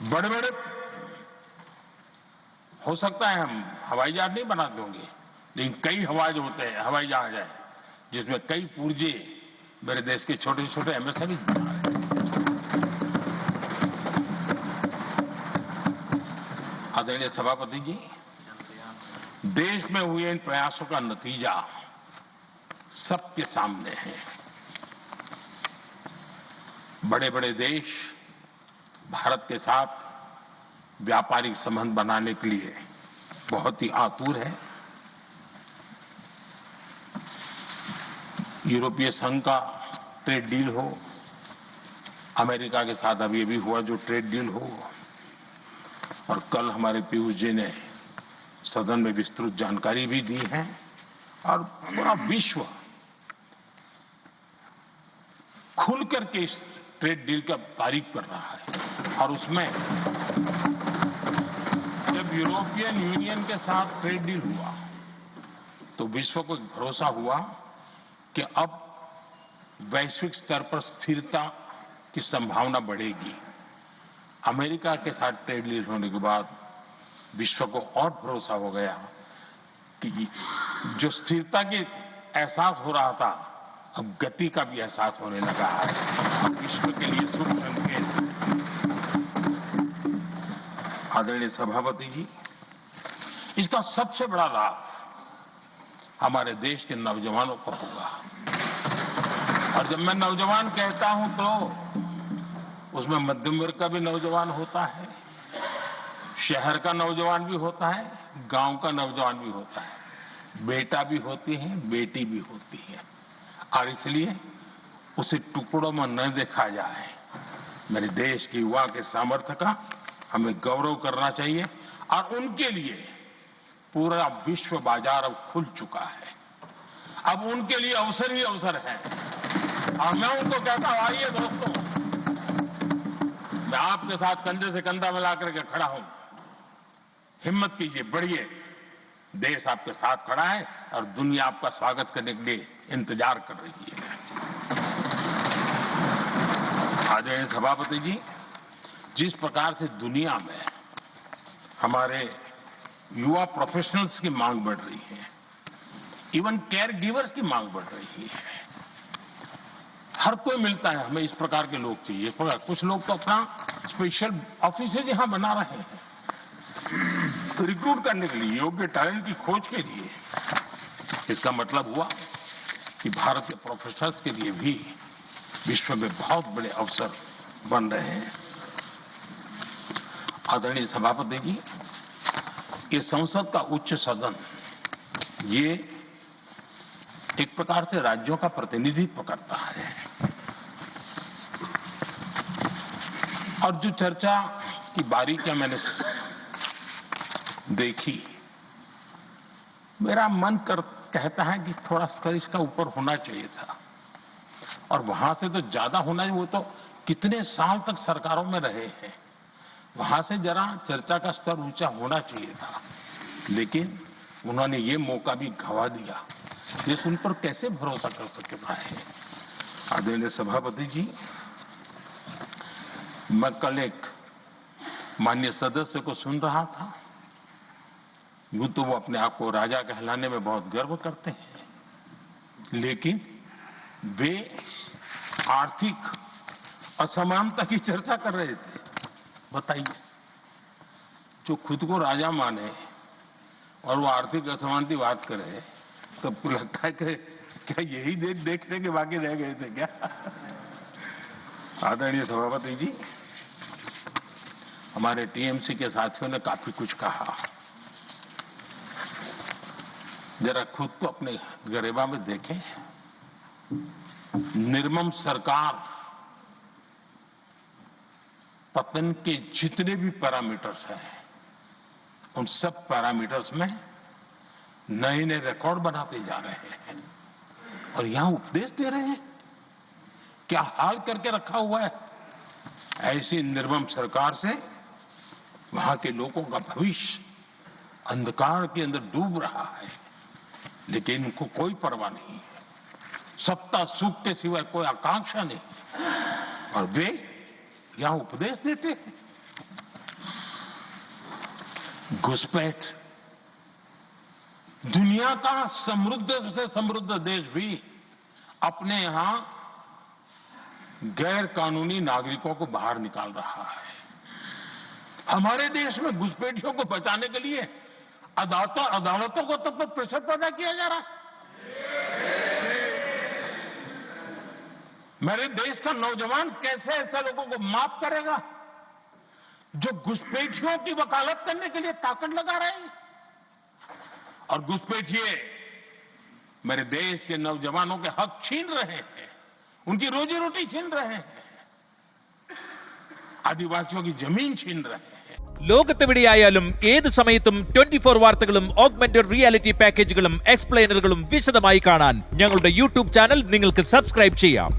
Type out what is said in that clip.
बड़े बड़े हो सकता है हम हवाई जहाज नहीं बना दोगे, लेकिन कई हवाई जहाज है जिसमें कई पुर्जे मेरे देश के छोटे छोटे एमएसएमई बना रहे हैं। आदरणीय सभापति जी, देश में हुए इन प्रयासों का नतीजा सबके सामने है। बड़े बड़े देश भारत के साथ व्यापारिक संबंध बनाने के लिए बहुत ही आतुर है। यूरोपीय संघ का ट्रेड डील हो, अमेरिका के साथ अभी अभी हुआ जो ट्रेड डील हो, और कल हमारे पीयूष जी ने सदन में विस्तृत जानकारी भी दी है, और पूरा विश्व खुल करके इस ट्रेड डील का तारीफ कर रहा है। और उसमें जब यूरोपियन यूनियन के साथ ट्रेड डील हुआ तो विश्व को भरोसा हुआ कि अब वैश्विक स्तर पर स्थिरता की संभावना बढ़ेगी। अमेरिका के साथ ट्रेड डील होने के बाद विश्व को और भरोसा हो गया कि जो स्थिरता के एहसास हो रहा था, अब गति का भी एहसास होने लगा है। अब विश्व के लिए शुभ संकेत है। आदरणीय सभापति जी, इसका सबसे बड़ा लाभ हमारे देश के नौजवानों को होगा। और जब मैं नौजवान कहता हूं तो उसमें मध्यम वर्ग का भी नौजवान होता है, शहर का नौजवान भी होता है, गांव का नौजवान भी होता है, बेटा भी होती है, बेटी भी होती है। और इसलिए उसे टुकड़ों में न देखा जाए। मेरे देश के युवा के सामर्थ्य का हमें गौरव करना चाहिए, और उनके लिए पूरा विश्व बाजार अब खुल चुका है। अब उनके लिए अवसर ही अवसर है। और मैं उनको कहता हूं, आइए दोस्तों, मैं आपके साथ कंधे से कंधा मिला करके खड़ा हूं। हिम्मत कीजिए, बढ़िए। देश आपके साथ खड़ा है और दुनिया आपका स्वागत करने के लिए इंतजार कर रही है। आदरणीय सभापति जी, जिस प्रकार से दुनिया में हमारे युवा प्रोफेशनल्स की मांग बढ़ रही है, इवन केयर गिवर्स की मांग बढ़ रही है, हर कोई मिलता है हमें इस प्रकार के लोग चाहिए। कुछ लोग तो अपना स्पेशल ऑफिस यहां बना रहे हैं रिक्रूट करने के लिए, योग्य टैलेंट की खोज के लिए। इसका मतलब हुआ कि भारत के प्रोफेशनल्स के लिए भी विश्व में बहुत बड़े अवसर बन रहे हैं। आदरणीय सभापति जी, ये संसद का उच्च सदन ये एक प्रकार से राज्यों का प्रतिनिधित्व करता है। और जो चर्चा की बारीकियां मैंने देखी, मेरा मन कहता है कि थोड़ा स्तर इसका ऊपर होना चाहिए था, और वहां से तो ज्यादा होना चाहिए। वो तो कितने साल तक सरकारों में रहे हैं, वहां से जरा चर्चा का स्तर ऊंचा होना चाहिए था, लेकिन उन्होंने ये मौका भी गंवा दिया। देश उन पर कैसे भरोसा कर सकता है। आदरणीय सभापति जी, मैं कल एक माननीय सदस्य को सुन रहा था। यूं तो वो अपने आप को राजा कहलाने में बहुत गर्व करते हैं, लेकिन वे आर्थिक असमानता की चर्चा कर रहे थे। बताइए, जो खुद को राजा माने और वो आर्थिक असमानता की बात करे, तो आपको लगता है कि क्या यही देखने के बाकी रह गए थे क्या? आदरणीय सभापति जी, हमारे टीएमसी के साथियों ने काफी कुछ कहा। जरा खुद तो अपने गरेबा में देखें। निर्मम सरकार पतन के जितने भी पैरामीटर्स हैं, उन सब पैरामीटर्स में नए नए रिकॉर्ड बनाते जा रहे हैं, और यहां उपदेश दे रहे हैं। क्या हाल करके रखा हुआ है। ऐसी निर्मम सरकार से वहां के लोगों का भविष्य अंधकार के अंदर डूब रहा है, लेकिन उनको कोई परवाह नहीं है। सत्ता सुख के सिवाय कोई आकांक्षा नहीं, और वे यहां उपदेश देते हैं। घुसपैठ। दुनिया का समृद्ध से समृद्ध देश भी अपने यहां गैर कानूनी नागरिकों को बाहर निकाल रहा है। हमारे देश में घुसपैठियों को बचाने के लिए अदालतों को तब तक प्रेशर पैदा किया जा रहा है। मेरे देश का नौजवान कैसे ऐसे लोगों को माफ करेगा जो घुसपैठियों की वकालत करने के लिए ताकत लगा रहे हैं। और घुसपैठिए मेरे देश के नौजवानों के हक छीन रहे हैं, उनकी रोजी रोटी छीन रहे हैं, आदिवासियों की जमीन छीन रहे हैं। ലോകത്തെവിടെയായാലും ഏത് സമയത്തും 24 വാർത്തകളും ഓഗ്മെന്റഡ് റിയാലിറ്റി പാക്കേജുകളും എക്സ്പ്ലെയിനറുകളും വിശദമായി കാണാൻ ഞങ്ങളുടെ യൂട്യൂബ് ചാനൽ നിങ്ങൾക്ക് സബ്സ്ക്രൈബ് ചെയ്യാം.